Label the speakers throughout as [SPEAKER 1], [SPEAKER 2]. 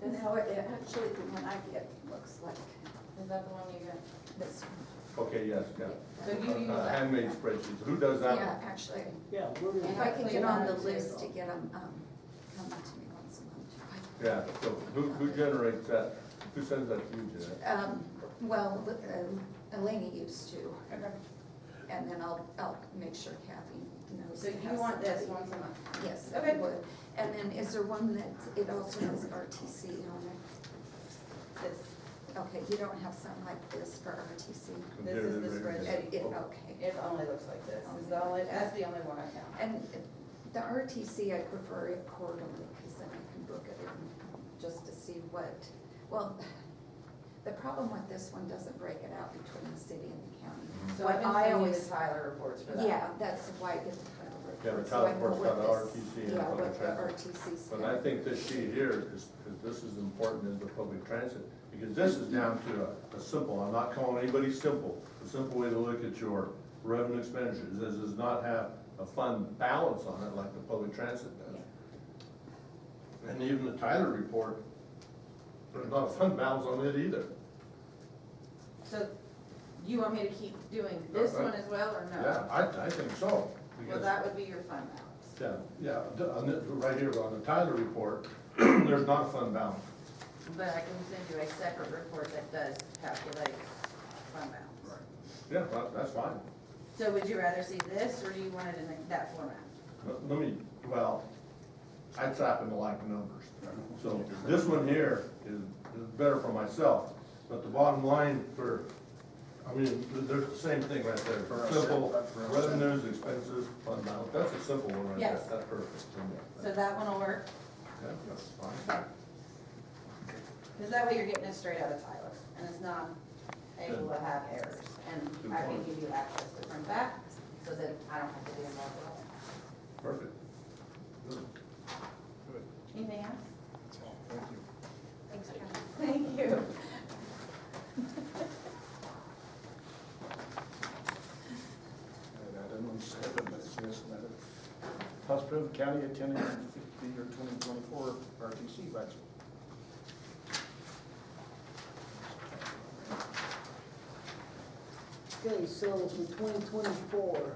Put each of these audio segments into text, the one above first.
[SPEAKER 1] This,
[SPEAKER 2] No, it actually, the one I get looks like
[SPEAKER 1] is that the one you got?
[SPEAKER 2] this one.
[SPEAKER 3] Okay, yes, yeah.
[SPEAKER 1] So you use that?
[SPEAKER 3] Handmade spreadsheets, who does that?
[SPEAKER 2] Yeah, actually,
[SPEAKER 4] Yeah, where do
[SPEAKER 1] And
[SPEAKER 2] if I can
[SPEAKER 1] actually
[SPEAKER 2] get on the
[SPEAKER 1] that
[SPEAKER 2] list to
[SPEAKER 1] too.
[SPEAKER 2] get them, coming to me once a month.
[SPEAKER 3] Yeah, so who generates that? Who sends that to you, Jeanette?
[SPEAKER 2] Well, Eleni used to, and then I'll make sure Kathy knows.
[SPEAKER 1] So
[SPEAKER 2] to
[SPEAKER 1] you
[SPEAKER 2] have
[SPEAKER 1] want this
[SPEAKER 2] somebody.
[SPEAKER 1] once a month?
[SPEAKER 2] Yes,
[SPEAKER 1] Okay.
[SPEAKER 2] I would. And then is there one that, it also has RTC on it?
[SPEAKER 1] This,
[SPEAKER 2] Okay, you don't have something like this for RTC?
[SPEAKER 1] this is the
[SPEAKER 3] Computer
[SPEAKER 1] spreadsheet.
[SPEAKER 2] Okay.
[SPEAKER 1] It only looks like this. It's the only, that's the only one I found.
[SPEAKER 2] And the RTC, I prefer it quarterly, because then I can book it in, just to see what, well, the problem with this one doesn't break it out between the city and the county.
[SPEAKER 1] So
[SPEAKER 2] What
[SPEAKER 1] I've been
[SPEAKER 2] I
[SPEAKER 1] sending you
[SPEAKER 2] always-
[SPEAKER 1] the Tyler reports for that.
[SPEAKER 2] Yeah, that's why I get the Tyler report.
[SPEAKER 3] Yeah, the
[SPEAKER 2] so
[SPEAKER 3] Tyler
[SPEAKER 2] I know
[SPEAKER 3] report's
[SPEAKER 2] what
[SPEAKER 3] got
[SPEAKER 2] this-
[SPEAKER 3] RTC and
[SPEAKER 2] Yeah,
[SPEAKER 3] public
[SPEAKER 2] what the
[SPEAKER 3] transit.
[SPEAKER 2] RTC's.
[SPEAKER 3] But I think this sheet here is, because this is important, is the public transit, because this is down to a simple, I'm not calling anybody simple. A simple way to look at your revenue expenditures is does not have a fund balance on it like the public transit does. And even the Tyler report, there's not a fund balance on it either.
[SPEAKER 1] So you want me to keep doing this one as well, or no?
[SPEAKER 3] Yeah, I think so.
[SPEAKER 1] Well,
[SPEAKER 3] because-
[SPEAKER 1] that would be your fund balance.
[SPEAKER 3] Yeah, right here on the Tyler report, there's not a fund balance.
[SPEAKER 1] But I can send you a separate report that does calculate fund balance.
[SPEAKER 3] Yeah, that's fine.
[SPEAKER 1] So would you rather see this, or do you want it in that format?
[SPEAKER 3] Let me, well, I happen to like numbers. So this one here is better for myself, but the bottom line for, I mean, there's the same thing right there. Simple revenues, expenses, fund balance, that's a simple one right there.
[SPEAKER 1] Yes.
[SPEAKER 3] That's perfect.
[SPEAKER 1] So that one will work,
[SPEAKER 3] Yeah, that's fine.
[SPEAKER 1] because that way you're getting it straight out of Tyler, and it's not able to have errors. And I can give you access to print that, so that I don't have to be involved with it.
[SPEAKER 3] Perfect. Good.
[SPEAKER 1] Anything else?
[SPEAKER 5] Thank you.
[SPEAKER 1] Thanks, Karen. Thank you.
[SPEAKER 5] And item 7, discuss matter. Hospital County attending 50 or 2024 RTC budget.
[SPEAKER 4] Okay, so for 2024,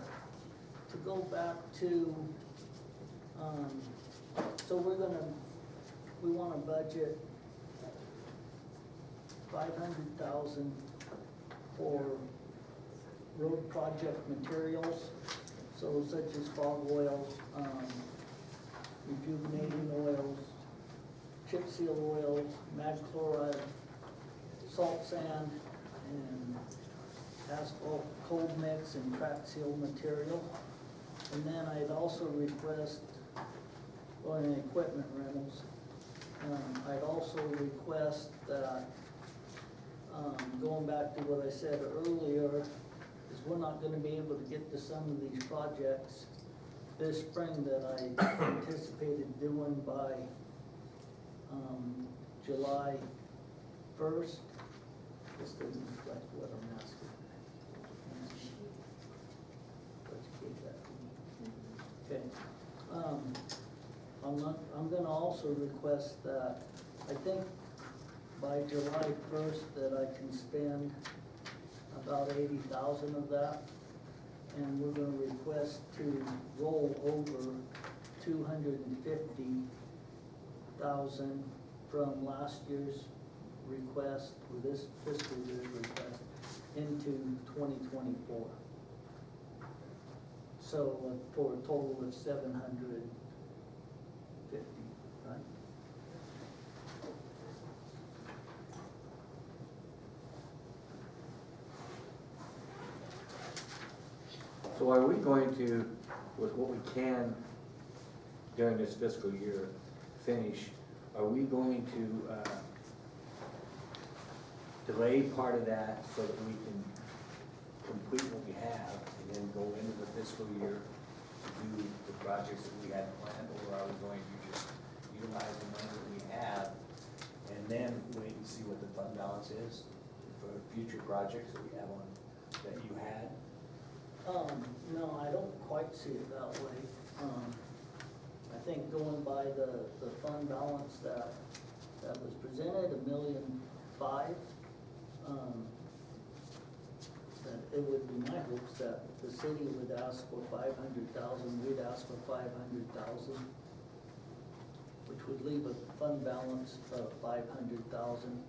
[SPEAKER 4] to go back to, so we want to budget 500,000 for road project materials, so such as fog oils, rejuvenating oils, chip seal oils, mag chloride, salt sand, and asphalt cold mix and crack seal material. And then I'd also request, well, in equipment rentals, I'd also request that, going back to what I said earlier, is we're not gonna be able to get to some of these projects this spring that I anticipated doing by, July 1st. This doesn't reflect what I'm asking. Let's keep that. Okay. I'm gonna also request that, I think by July 1st, that I can spend about 80,000 of that. And we're gonna request to roll over 250,000 from last year's request, or this fiscal year's request, into 2024. So for a total of 750, right?
[SPEAKER 6] So are we going to, with what we can during this fiscal year finish, are we going to delay part of that so that we can complete what we have and then go into the fiscal year to do the projects that we had planned? Or are we going to just utilize the money that we have and then wait and see what the fund balance is for future projects that we have on, that you had?
[SPEAKER 4] No, I don't quite see it that way. I think going by the fund balance that was presented, $1.5 million. That it would be my hopes that the city would ask for 500,000, we'd ask for 500,000, which would leave a fund balance of 500,000.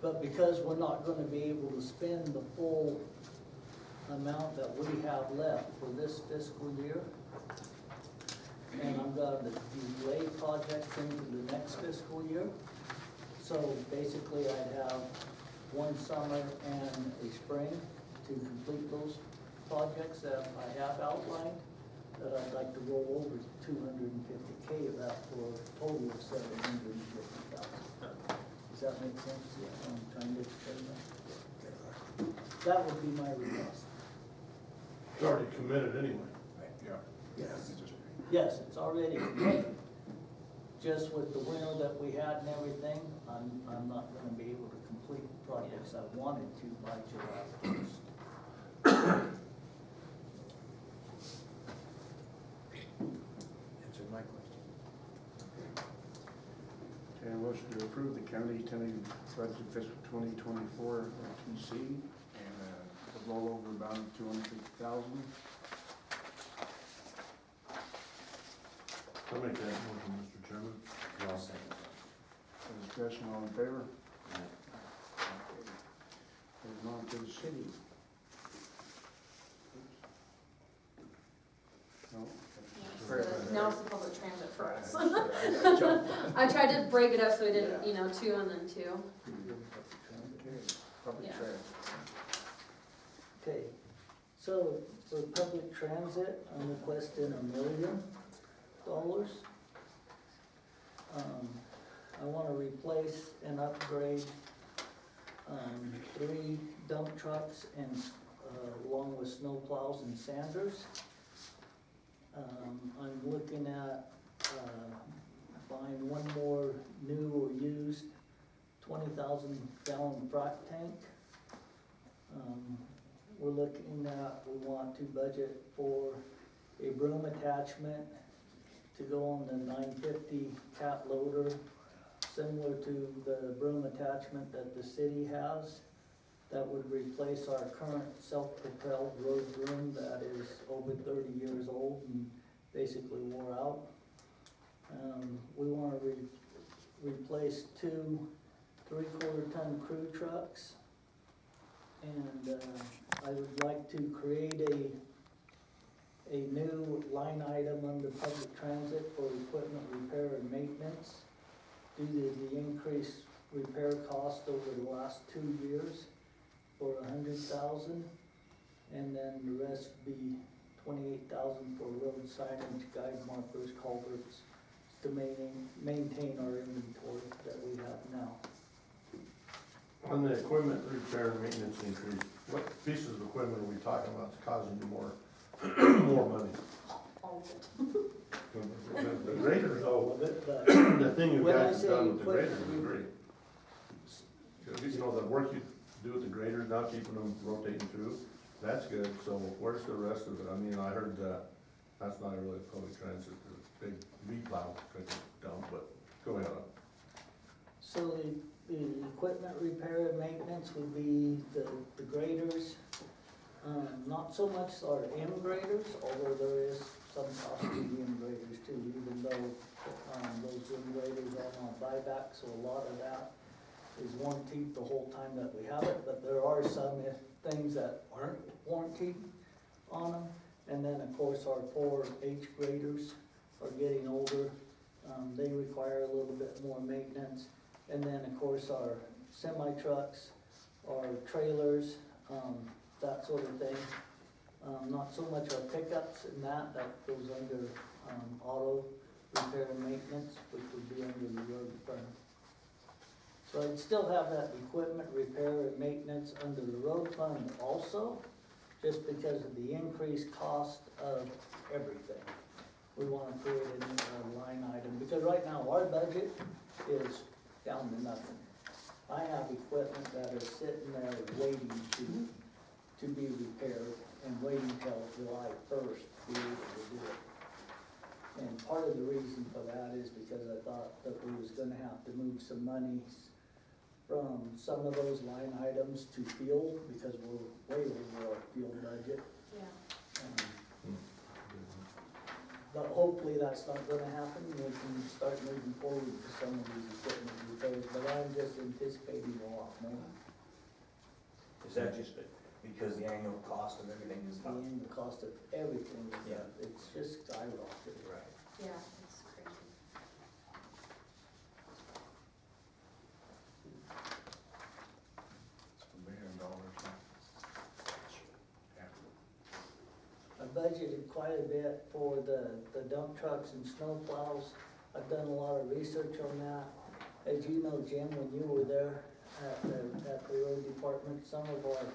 [SPEAKER 4] But because we're not gonna be able to spend the full amount that we have left for this fiscal year, and I'm gonna delay projects into the next fiscal year. So basically I'd have one summer and a spring to complete those projects that I have outlined, that I'd like to roll over 250K of that for a total of 750,000. Does that make sense? I'm trying to explain that. That would be my request.
[SPEAKER 3] It's already committed anyway.
[SPEAKER 5] Yeah.
[SPEAKER 4] Yes. Yes, it's already committed. Just with the winter that we had and everything, I'm not gonna be able to complete the projects I wanted to by July 1st.
[SPEAKER 6] Answered my question.
[SPEAKER 5] Okay, motion to approve the county tentative budget fiscal 2024 RTC and the rollover amount of 250,000.
[SPEAKER 3] I'll make that motion, Mr. Chairman.
[SPEAKER 6] I'll second that.
[SPEAKER 5] Discussion, all in favor? Moving on to the city. No?
[SPEAKER 7] Now it's the public transit for us.
[SPEAKER 5] I jumped.
[SPEAKER 7] I tried to break it up so we didn't, you know, 2 and then 2.
[SPEAKER 5] Okay, public
[SPEAKER 7] Yeah.
[SPEAKER 5] transit.
[SPEAKER 4] Okay, so for public transit, I'm requesting $1 million. I wanna replace and upgrade 3 dump trucks and, along with snow plows and sanders. I'm looking at, buying one more new or used 20,000 gallon frac tank. We're looking at, we want to budget for a broom attachment to go on the 950 cat loader, similar to the broom attachment that the city has. That would replace our current self-propelled road broom that is over 30 years old and basically wore out. We want to replace 2 3/4 ton crew trucks. And I would like to create a new line item under public transit for equipment repair and maintenance due to the increased repair cost over the last 2 years for 100,000. And then the rest be 28,000 for road signage, guide markers, culverts to maintain our inventory that we have now.
[SPEAKER 3] On the equipment repair and maintenance increase, what pieces of equipment are we talking about that's causing you more money?
[SPEAKER 7] All of it.
[SPEAKER 3] The graders, though,
[SPEAKER 4] But
[SPEAKER 3] the thing you
[SPEAKER 4] When I
[SPEAKER 3] guys
[SPEAKER 4] say
[SPEAKER 3] have done with the graders
[SPEAKER 4] equipment,
[SPEAKER 3] is great. You know, the work you do with the graders, now keeping them rotating through, that's good, so where's the rest of it? I mean, I heard, that's not really public transit, the big V-plow kind of dump, but go ahead.
[SPEAKER 4] So the equipment repair and maintenance would be the graders. Not so much our M graders, although there is some cost to the M graders too, even though those M graders are on buyback, so a lot of that is warranted the whole time that we have it, but there are some things that aren't warranted on them. And then, of course, our 4 H graders are getting older. They require a little bit more maintenance. And then, of course, our semi-trucks, our trailers, that sort of thing. Not so much our pickups and that goes under auto repair and maintenance, which would be under the road department. So I'd still have that equipment repair and maintenance under the road fund also, just because of the increased cost of everything. We want to create a new line item, because right now our budget is down to nothing. I have equipment that is sitting there waiting to be repaired and waiting till July 1st to be able to do it. And part of the reason for that is because I thought that we was gonna have to move some monies from some of those line items to fuel, because we're way over our fuel budget.
[SPEAKER 7] Yeah.
[SPEAKER 4] But hopefully that's not gonna happen, we can start moving forward to some of these equipment repairs, but I'm just anticipating a lot more.
[SPEAKER 6] Is that just because the annual cost of everything is up?
[SPEAKER 4] And the cost of everything is
[SPEAKER 6] Yeah.
[SPEAKER 4] up, it's just skyrocketed.
[SPEAKER 6] Right.
[SPEAKER 7] Yeah, it's crazy.
[SPEAKER 5] It's $1 million.
[SPEAKER 4] I budgeted quite a bit for the dump trucks and snow plows. I've done a lot of research on that. As you know, Jim, when you were there at the road department, some of our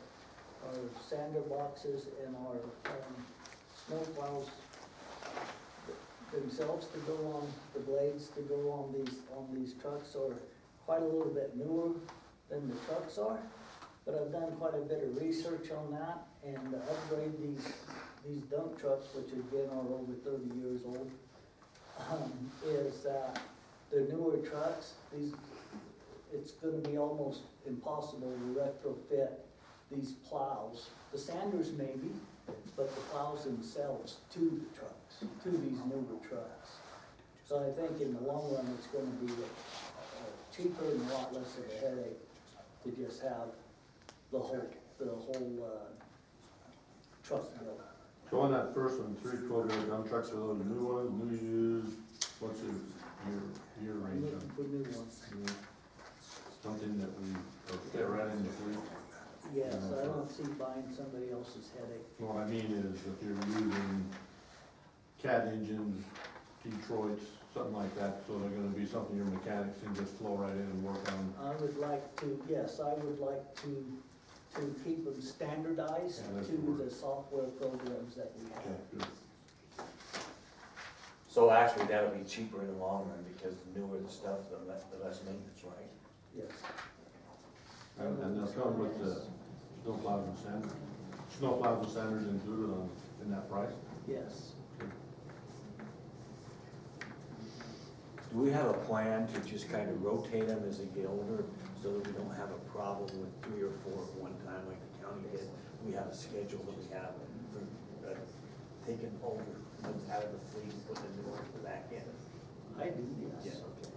[SPEAKER 4] sander boxes and our, snow plows themselves to go on, the blades to go on these trucks are quite a little bit newer than the trucks are. But I've done quite a bit of research on that, and to upgrade these dump trucks, which again are over 30 years old, is that the newer trucks, it's gonna be almost impossible to retrofit these plows. The sanders maybe, but the plows themselves to the trucks, to these newer trucks. So I think in the long run, it's gonna be cheaper and a lot less of a headache to just have the whole truck built.
[SPEAKER 3] So on that first one, 3 12-yard dump trucks, are those new ones, new used, what's your year range on?
[SPEAKER 4] For new ones.
[SPEAKER 3] Something that we fit right in the fleet?
[SPEAKER 4] Yes, I don't see buying somebody else's headache.
[SPEAKER 3] What I mean is if you're using Cat engines, Detroits, something like that, so they're gonna be something your mechanics can just flow right in and work on.
[SPEAKER 4] I would like to, yes, I would like to keep them standardized
[SPEAKER 3] Yeah, that's
[SPEAKER 4] to
[SPEAKER 3] the word.
[SPEAKER 4] the software programs that we
[SPEAKER 3] Okay,
[SPEAKER 4] have.
[SPEAKER 3] good.
[SPEAKER 6] So actually, that'll be cheaper in the long run, because the newer the stuff, the less maintenance, right?
[SPEAKER 4] Yes.
[SPEAKER 3] And they'll come with the snow plows and sanders. Snow plows and sanders included in that price?
[SPEAKER 4] Yes.
[SPEAKER 6] Do we have a plan to just kind of rotate them as they get older, so that we don't have a problem with 3 or 4 at one time like the county did? We have a schedule that we have for taking older ones out of the fleet and putting the new ones back in.
[SPEAKER 4] I do, yes.
[SPEAKER 6] Yeah, okay.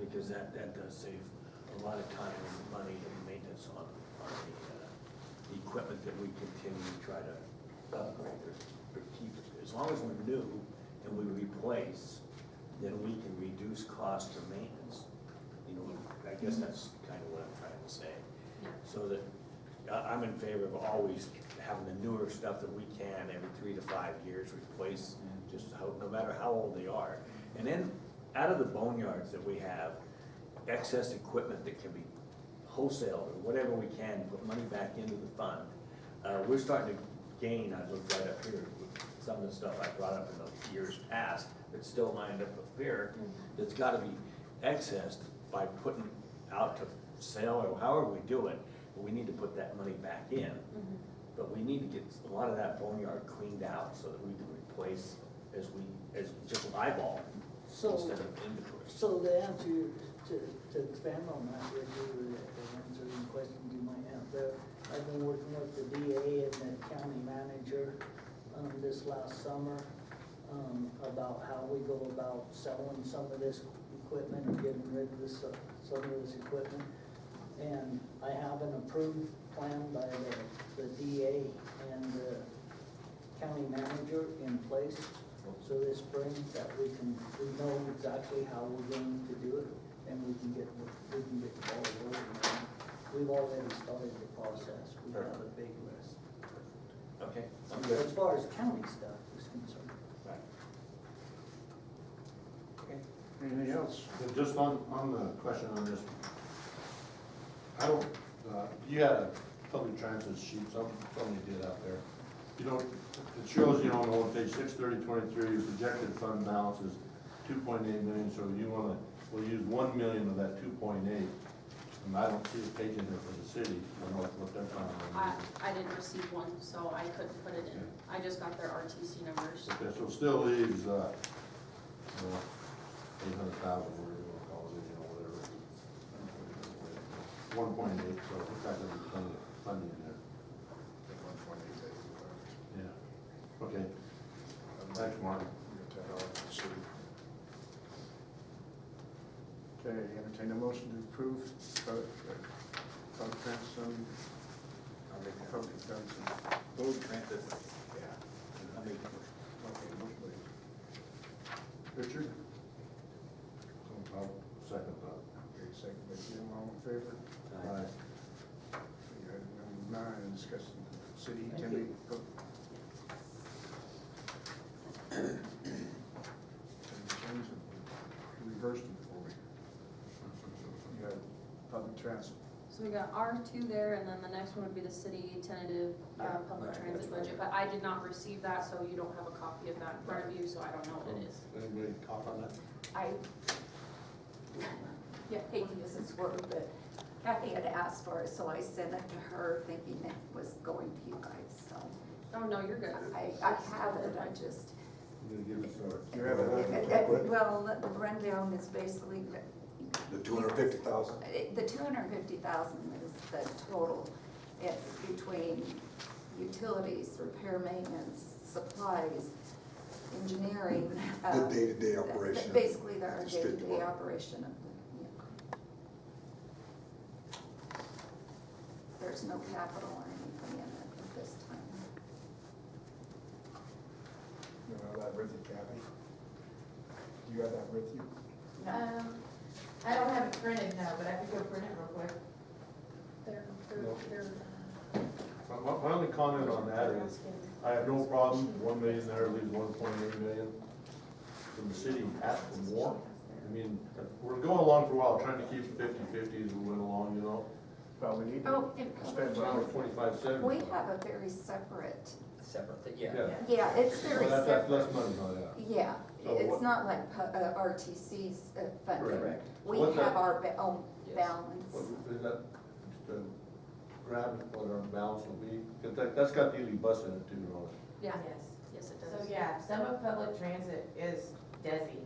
[SPEAKER 6] Because that does save a lot of time and money and maintenance on the equipment that we continue to try to upgrade or keep. As long as we're new and we replace, then we can reduce cost of maintenance. You know, I guess that's kind of what I'm trying to say.
[SPEAKER 7] Yeah.
[SPEAKER 6] So that, I'm in favor of always having the newer stuff that we can every 3 to 5 years replace, just how, no matter how old they are. And then, out of the boneyards that we have, excess equipment that can be wholesaled or whatever we can, put money back into the fund. We're starting to gain, I looked right up here, with some of the stuff I brought up in the years past, that's still lined up up here, that's gotta be accessed by putting out to sale or however we do it, but we need to put that money back in. But we need to get a lot of that boneyard cleaned out so that we can replace as just eyeball
[SPEAKER 4] So,
[SPEAKER 6] instead of inventory.
[SPEAKER 4] so to answer, to expand on that, if you answer any questions you might have there, I've been working with the DA and the county manager, this last summer, about how we go about selling some of this equipment or getting rid of some of this equipment. And I have an approved plan by the DA and the county manager in place. So this spring that we know exactly how we're going to do it and we can get the ball rolling. We've already started the process. We have a big list.
[SPEAKER 6] Okay, I'm good.
[SPEAKER 4] As far as county stuff is concerned.
[SPEAKER 6] Right. Okay.
[SPEAKER 5] Anything else?
[SPEAKER 3] And just on the question on this, I don't, you had a public transit sheet, somebody did out there. You know, it shows, you know, on page 63023, your projected fund balance is 2.8 million, so we'll use 1 million of that 2.8. And I don't see a page in there for the city, I don't know what they're planning on using.
[SPEAKER 7] I didn't receive one, so I couldn't put it in. I just got their RTC numbers.
[SPEAKER 3] Okay, so it still leaves 800,000, whatever you wanna call it, you know, whatever. 1.8, so we've got plenty of funding in there.
[SPEAKER 5] 1.8.
[SPEAKER 3] Yeah. Okay, thanks, Mark.
[SPEAKER 5] $10 for the city. Okay, entertain a motion to approve public transit,
[SPEAKER 6] I'll make that.
[SPEAKER 5] public transit.
[SPEAKER 6] Road transit.
[SPEAKER 5] Yeah.
[SPEAKER 6] I'll make the motion.
[SPEAKER 5] Okay, motion made. Richard?
[SPEAKER 3] I'll second that.
[SPEAKER 5] Okay, second by Jim, all in favor?
[SPEAKER 3] Aye.
[SPEAKER 5] Okay, item number 9, discussing city
[SPEAKER 4] Thank
[SPEAKER 5] attending. Change it, reversed it for me. You got public transit.
[SPEAKER 7] So we got R2 there, and then the next one would be the city tentative public
[SPEAKER 6] Right,
[SPEAKER 7] transit
[SPEAKER 6] that's right.
[SPEAKER 7] budget, but I did not receive that, so you don't have a copy of that in front of you, so I don't know what it is.
[SPEAKER 3] Anybody talk on that?
[SPEAKER 2] I hate to use this word, but Kathy had asked for it, so I sent it to her thinking it was going to you guys, so.
[SPEAKER 7] Oh, no, you're good.
[SPEAKER 2] I have it, I just.
[SPEAKER 3] I'm gonna give it to her.
[SPEAKER 5] You have it.
[SPEAKER 2] Well, the rundown is basically,
[SPEAKER 8] The 250,000?
[SPEAKER 2] the 250,000 is the total. It's between utilities, repair, maintenance, supplies, engineering.
[SPEAKER 8] The day-to-day operation of
[SPEAKER 2] Basically, the
[SPEAKER 8] the street
[SPEAKER 2] day-to-day
[SPEAKER 8] department.
[SPEAKER 2] operation of the, yeah. There's no capital or anything in it at this time.
[SPEAKER 5] You have that with you, Kathy? You got that with you?
[SPEAKER 1] I don't have it printed, no, but I could go print it real quick.
[SPEAKER 7] They're.
[SPEAKER 3] My only comment on that is, I have no problem, 1 million there leaves 1.8 million. From the city ask for more. I mean, we're going along for a while, trying to keep it 50-50 as we went along, you know?
[SPEAKER 5] Well, we need to
[SPEAKER 2] Oh, and
[SPEAKER 5] spend
[SPEAKER 3] Around
[SPEAKER 5] money.
[SPEAKER 3] 25-70.
[SPEAKER 2] we have a very separate,
[SPEAKER 6] Separate, yeah.
[SPEAKER 3] Yeah.
[SPEAKER 2] yeah, it's very
[SPEAKER 3] Well, that's
[SPEAKER 2] separate.
[SPEAKER 3] less money, not that.
[SPEAKER 2] Yeah,
[SPEAKER 3] So
[SPEAKER 2] it's
[SPEAKER 3] what-
[SPEAKER 2] not like RTC's funding.
[SPEAKER 3] Correct.
[SPEAKER 2] We
[SPEAKER 3] What's
[SPEAKER 2] have
[SPEAKER 3] that?
[SPEAKER 2] our own
[SPEAKER 6] Yes.
[SPEAKER 2] balance.
[SPEAKER 3] What is that, just to grab what our balance will be? 'Cause that's got Ely Bus in it too, you know?
[SPEAKER 7] Yeah,
[SPEAKER 1] Yes.
[SPEAKER 7] yes, it
[SPEAKER 1] So
[SPEAKER 7] does.
[SPEAKER 1] yeah, some of public transit is Desi,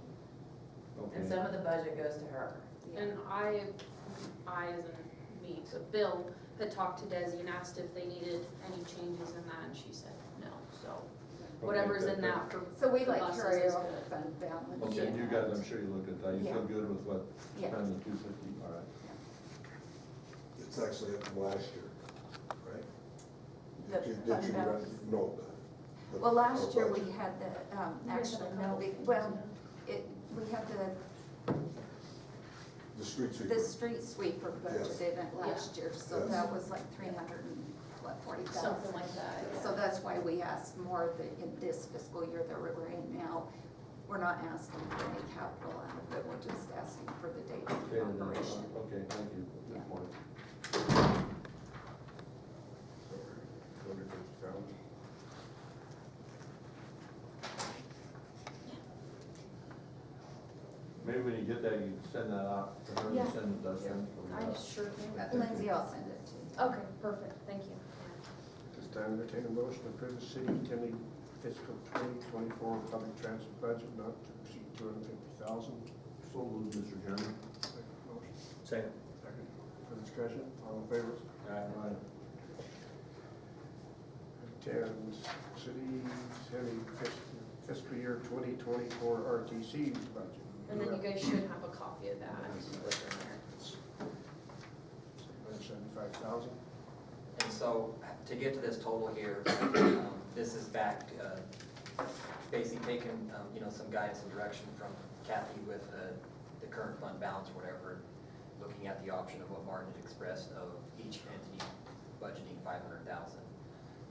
[SPEAKER 1] and
[SPEAKER 3] Okay.
[SPEAKER 1] some of the budget goes to her.
[SPEAKER 7] And I as in me, so Bill had talked to Desi and asked if they needed any changes in that, and she said no, so whatever's in that for
[SPEAKER 2] So we
[SPEAKER 7] the
[SPEAKER 2] like
[SPEAKER 7] buses
[SPEAKER 2] carry
[SPEAKER 7] is
[SPEAKER 2] our
[SPEAKER 7] good.
[SPEAKER 2] fund balance.
[SPEAKER 3] Okay, you guys, I'm sure you looked at that, you feel
[SPEAKER 2] Yeah.
[SPEAKER 3] good with what,
[SPEAKER 2] Yeah.
[SPEAKER 3] spending the 250, all right.
[SPEAKER 8] It's actually up from last year, right?
[SPEAKER 2] The
[SPEAKER 8] Did
[SPEAKER 2] fund
[SPEAKER 8] you
[SPEAKER 2] balance.
[SPEAKER 8] No.
[SPEAKER 2] Well, last year we
[SPEAKER 8] budget.
[SPEAKER 2] had the,
[SPEAKER 7] We
[SPEAKER 2] actually,
[SPEAKER 7] had a
[SPEAKER 2] no,
[SPEAKER 7] couple
[SPEAKER 2] we,
[SPEAKER 7] things,
[SPEAKER 2] well,
[SPEAKER 7] yeah.
[SPEAKER 2] we had
[SPEAKER 8] The street sweeper.
[SPEAKER 2] the street sweeper budgeted in it last year, so
[SPEAKER 8] Yes.
[SPEAKER 2] that was like 340,000.
[SPEAKER 7] Something like that, yeah.
[SPEAKER 2] So that's why we asked more in this fiscal year that we're in now. We're not asking for any capital out of it, we're just asking for the
[SPEAKER 3] Okay,
[SPEAKER 2] day-to-day
[SPEAKER 3] then,
[SPEAKER 2] operation.
[SPEAKER 3] okay, thank you,
[SPEAKER 2] Yeah.
[SPEAKER 3] good point.
[SPEAKER 5] 250,000.
[SPEAKER 3] Maybe when you get that, you can send that out to her,
[SPEAKER 2] Yeah.
[SPEAKER 3] and send it to us then.
[SPEAKER 7] I sure can.
[SPEAKER 2] Lindsay, I'll send it to you.
[SPEAKER 7] Okay, perfect, thank you.
[SPEAKER 5] This time, entertain a motion to approve the city attending fiscal 2024 public transit budget not to exceed 250,000.
[SPEAKER 3] So moved, Mr. Chairman.
[SPEAKER 5] Motion.
[SPEAKER 6] Second.
[SPEAKER 5] Second. For discussion, all in favor?
[SPEAKER 3] Aye.
[SPEAKER 5] Attend city attending fiscal year 2024 RTC budget.
[SPEAKER 7] And then you guys should have a copy of that what's in there.
[SPEAKER 5] 75,000.
[SPEAKER 9] And so, to get to this total here, this is back, basically taking, some guidance and direction from Kathy with the current fund balance, or whatever, looking at the option of what Martin had expressed of each entity budgeting 500,000.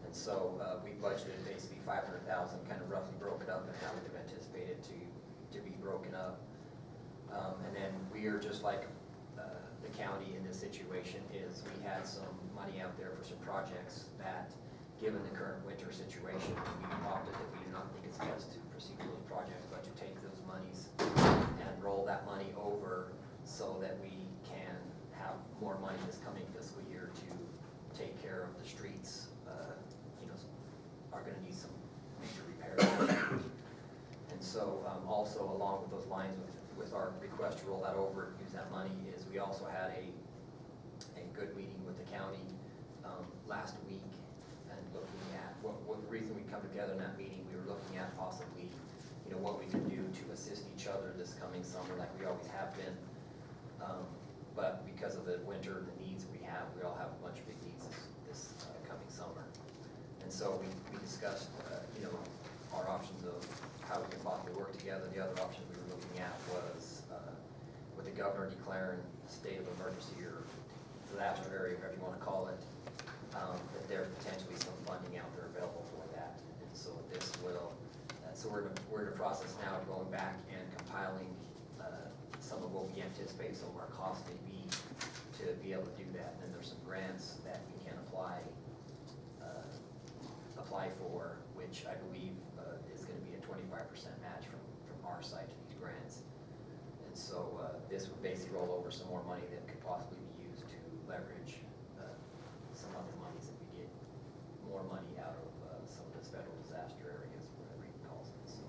[SPEAKER 9] And so, we budgeted basically 500,000, kind of roughly broke it up and how we'd have anticipated to be broken up. And then we are just like the county in this situation is we had some money out there for some projects that, given the current winter situation, we opted that we do not think it's best to proceed with those projects, but to take those monies and roll that money over so that we can have more money this coming fiscal year to take care of the streets, are gonna need some major repairs. And so, also along with those lines with our request to roll that over and use that money is we also had a good meeting with the county, last week and looking at what the reason we come together in that meeting, we were looking at possibly, what we could do to assist each other this coming summer like we always have been. But because of the winter, the needs we all have a bunch of big needs this coming summer. And so we discussed, our options of how we can possibly work together. The other option we were looking at was with the governor declaring a state of emergency or disaster area, whatever you want to call it, that there potentially some funding out there available for that. And so this will, so we're in the process now of going back and compiling some of what we anticipate some of our costs may be to be able to do that. And then there's some grants that we can apply for, which I believe is going to be a 25% match from our side to these grants. And so this would basically roll over some more money that could possibly be used to leverage some other monies if we get more money out of some of those federal disaster areas, whatever he calls it. So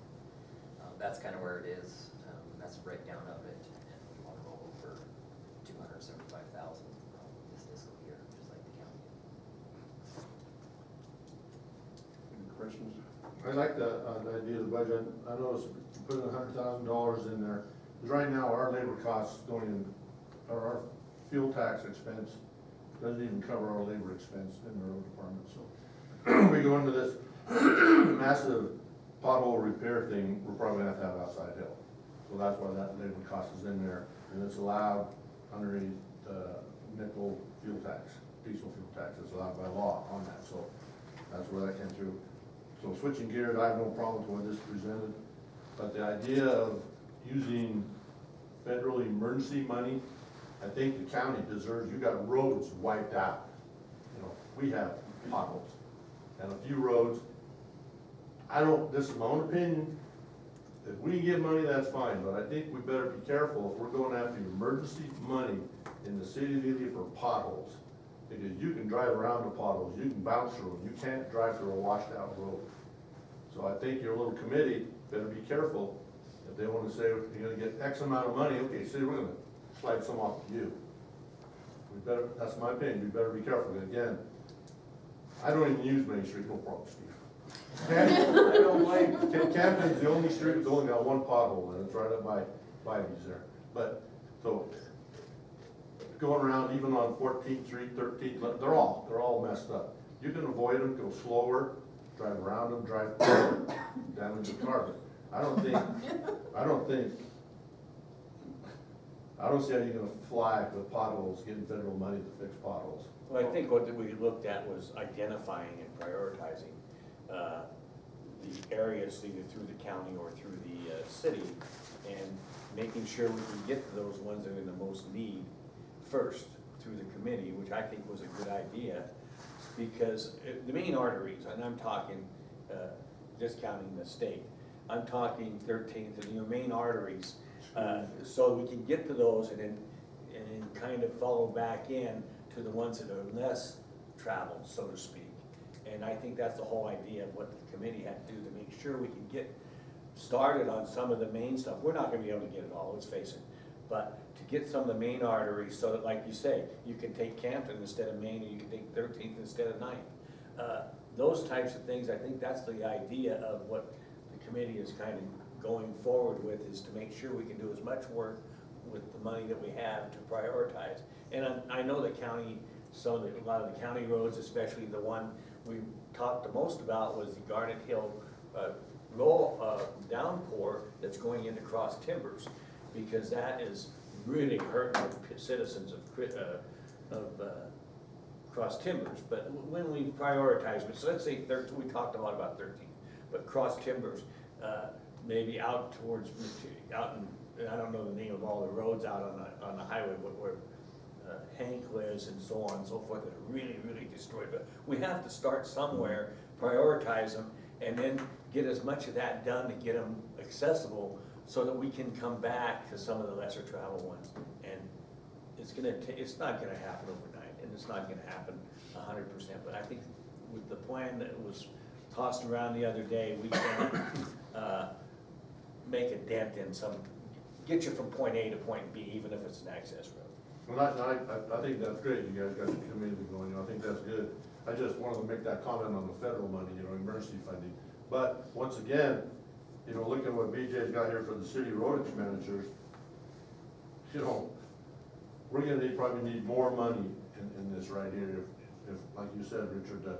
[SPEAKER 9] that's kind of where it is. That's a breakdown of it, and we want to roll over $275,000 this fiscal year, just like the county.
[SPEAKER 5] Any questions?
[SPEAKER 3] I like the idea of the budget. I noticed putting $100,000 in there, because right now our labor costs don't even, or our fuel tax expense doesn't even cover our labor expense in the road department, so. We go into this massive pothole repair thing, we're probably gonna have outside help. So that's why that labor cost is in there, and it's allowed underneath nickel fuel tax, diesel fuel tax, it's allowed by law on that, so that's where that came through. So switching gears, I have no problem with what this presented, but the idea of using federal emergency money, I think the county deserves, you got roads wiped out. We have potholes and a few roads. This is my own opinion, if we get money, that's fine, but I think we better be careful if we're going after emergency money in the city of Ely for potholes. Because you can drive around the potholes, you can bounce through them, you can't drive through a washed out road. So I think your little committee better be careful. If they want to say, you're gonna get X amount of money, okay, see, we're gonna slide some off to you. That's my opinion, we better be careful. Again, I don't even use Main Street, no problem, Steve. I don't like, Camden's the only street that's only got one pothole, and it's right up by Bivey's there. But, so, going around even on 14th Street, 13th, they're all messed up. You can avoid them, go slower, drive around them, drive damage the car. I don't see how you're gonna fly with potholes, getting federal money to fix potholes.
[SPEAKER 6] Well, I think what we looked at was identifying and prioritizing the areas either through the county or through the city, and making sure we can get to those ones that are in the most need first through the committee, which I think was a good idea, because the main arteries, and I'm talking, just counting the state, I'm talking 13th and your main arteries, so we can get to those and then kind of follow back in to the ones that are less traveled, so to speak. And I think that's the whole idea of what the committee had to do, to make sure we can get started on some of the main stuff. We're not gonna be able to get it all, let's face it. But to get some of the main arteries so that, like you say, you can take Campton instead of Main, or you can take 13th instead of 9th. Those types of things, I think that's the idea of what the committee is kind of going forward with, is to make sure we can do as much work with the money that we have to prioritize. And I know the county, so that a lot of the county roads, especially the one we talked the most about was the Garnet Hill downpour that's going into Cross Timbers, because that is really hurting the citizens of Cross Timbers. But when we prioritize, so let's say 13, we talked a lot about 13, but Cross Timbers, maybe out towards, out in, I don't know the name of all the roads out on the highway, but where Hank lives and so on and so forth, that are really, really destroyed. But we have to start somewhere, prioritize them, and then get as much of that done to get them accessible, so that we can come back to some of the lesser travel ones. And it's not gonna happen overnight, and it's not gonna happen 100%, but I think with the plan that was tossed around the other day, we can make a dent in some, get you from point A to point B, even if it's an access road.
[SPEAKER 3] Well, I think that's great, you guys got the committee going, I think that's good. I just wanted to make that comment on the federal money, emergency funding. But, once again, look at what BJ's got here for the city road expenditures. We're gonna probably need more money in this right here, if, like you said, Richard, to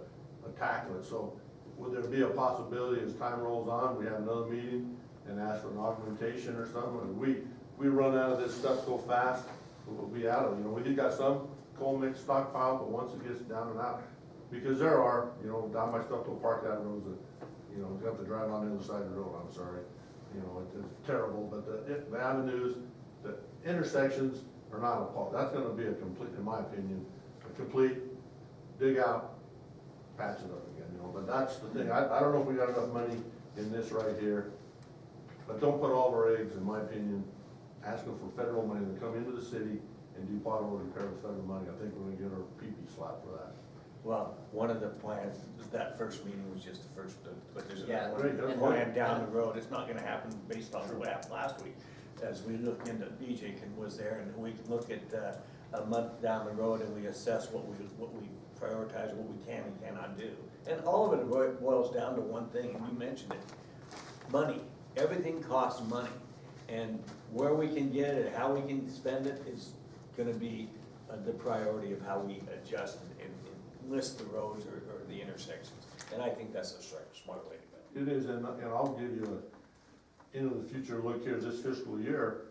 [SPEAKER 3] tackle it. So, would there be a possibility as time rolls on, we have another meeting and ask for an augmentation or something? And we run out of this stuff so fast, we'll be out of it. We got some coal mix stockpile, but once it gets down and out, because there are, down by Stucco Park, that road's you have to drive on the other side of the road, I'm sorry. It's terrible, but the avenues, the intersections are not a fault. That's gonna be a complete, in my opinion, a complete dig out, patch it up again, but that's the thing. I don't know if we got enough money in this right here, but don't put all of our eggs, in my opinion, asking for federal money to come into the city and do pothole repair with federal money. I think we're gonna get our pee-pee slapped for that.
[SPEAKER 6] Well, one of the plans, that first meeting was just the first, but there's
[SPEAKER 9] Yeah,
[SPEAKER 6] another
[SPEAKER 3] and-
[SPEAKER 6] plan down the road. It's not gonna happen based on what happened last week. As we look into, was there, and we can look at a month down the road and we assess what we prioritize, what we can and cannot do. And all of it boils down to one thing, and you mentioned it, money. Everything costs money. And where we can get it, how we can spend it is gonna be the priority of how we adjust and list the roads or the intersections. And I think that's a smart way to go.
[SPEAKER 3] It is, and I'll give you into the future look here this fiscal year.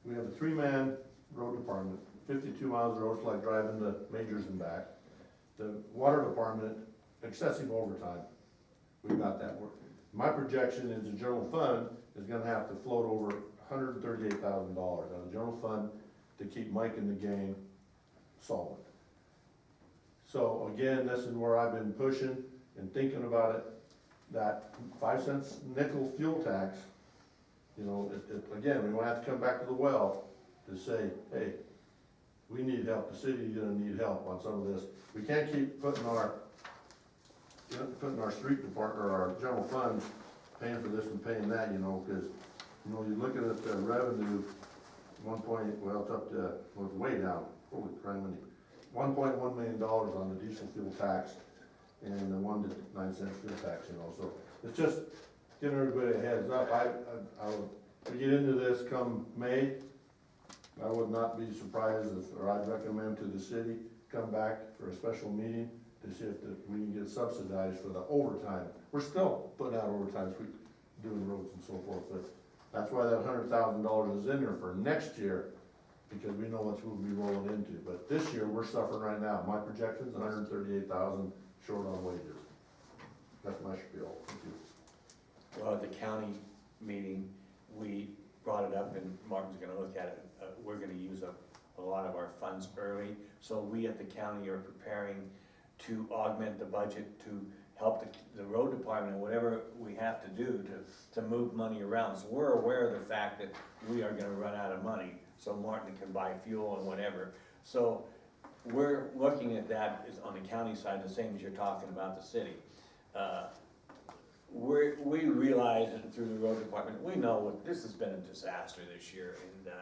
[SPEAKER 3] We have a 3-man road department, 52 miles of road, it's like driving to Majors and back. The water department, excessive overtime, we've got that work. My projection is the general fund is gonna have to float over $138,000 out of the general fund to keep Mike and the gang solvent. So again, this is where I've been pushing and thinking about it, that 5 cents nickel fuel tax, again, we won't have to come back to the well to say, hey, we need help, the city's gonna need help on some of this. We can't keep putting our street department, or our general fund, paying for this and paying that, because, you're looking at the revenue, it's up to, it's way down, holy crap, $1.1 million on the diesel fuel tax and the 1 to 9 cent fuel tax, so it's just giving everybody a heads up. We get into this come May, I would not be surprised or I'd recommend to the city, come back for a special meeting to see if we can get subsidized for the overtime. We're still putting out overtime, doing roads and so forth, but that's why that $100,000 is in there for next year, because we know what we'll be rolling into. But this year, we're suffering right now. My projection's $138,000 short on wages. That's my spiel. Thank you.
[SPEAKER 6] Well, at the county meeting, we brought it up, and Martin's gonna look at it. We're gonna use a lot of our funds early, so we at the county are preparing to augment the budget to help the road department, whatever we have to do to move money around. So we're aware of the fact that we are gonna run out of money, so Martin can buy fuel and whatever. So we're looking at that on the county side, the same as you're talking about the city. We realize that through the road department, we know this has been a disaster this year, and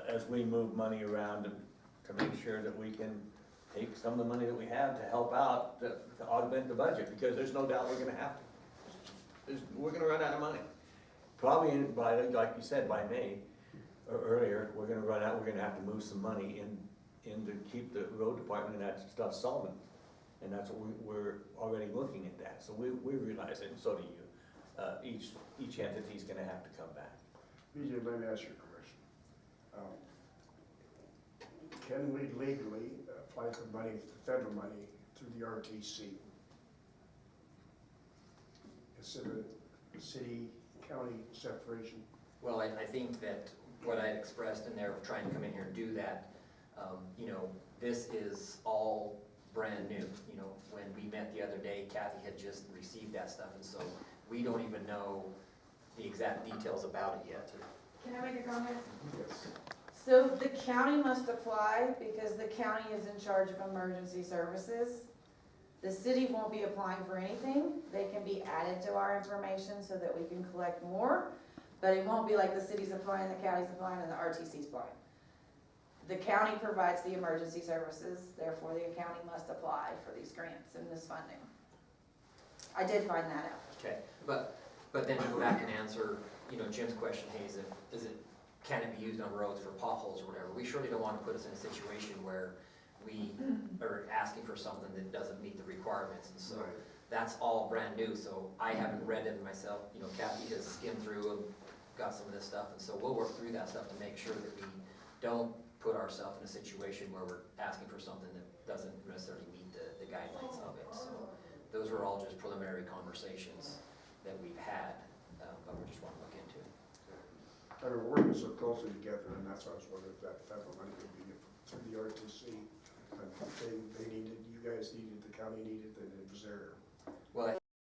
[SPEAKER 6] as we move money around to make sure that we can take some of the money that we have to help out, to augment the budget, because there's no doubt we're gonna have to. We're gonna run out of money. Probably by, like you said, by May or earlier, we're gonna have to move some money in to keep the road department and that stuff solvent. And that's what we're already looking at that, so we realize it, and so do you. Each entity's gonna have to come back.
[SPEAKER 5] BJ, let me ask you a question. Can we legally apply for money, federal money, through the RTC? Instead of city-county separation?
[SPEAKER 9] Well, I think that what I expressed in there, trying to come in here and do that, this is all brand new. When we met the other day, Kathy had just received that stuff, and so we don't even know the exact details about it yet.
[SPEAKER 1] Can I make a comment?
[SPEAKER 5] Yes.
[SPEAKER 1] So the county must apply because the county is in charge of emergency services. The city won't be applying for anything. They can be added to our information so that we can collect more. But it won't be like the city's applying, the county's applying, and the RTC's applying. The county provides the emergency services, therefore the county must apply for these grants and this funding. I did find that out.
[SPEAKER 9] Okay, but then to go back and answer, Jim's question, hey, can it be used on roads for potholes or whatever? We surely don't want to put us in a situation where we are asking for something that doesn't meet the requirements, and so that's all brand new, so I haven't read it myself, Kathy has skimmed through and got some of this stuff, and so we'll work through that stuff to make sure that we don't put ourselves in a situation where we're asking for something that doesn't necessarily meet the guidelines of it, so those are all just preliminary conversations that we've had, but we just want to look into.
[SPEAKER 5] I mean, we're working so closely together, and that's why I was wondering if that federal money would be through the RTC. And they needed, you guys needed, the county needed, and it was there.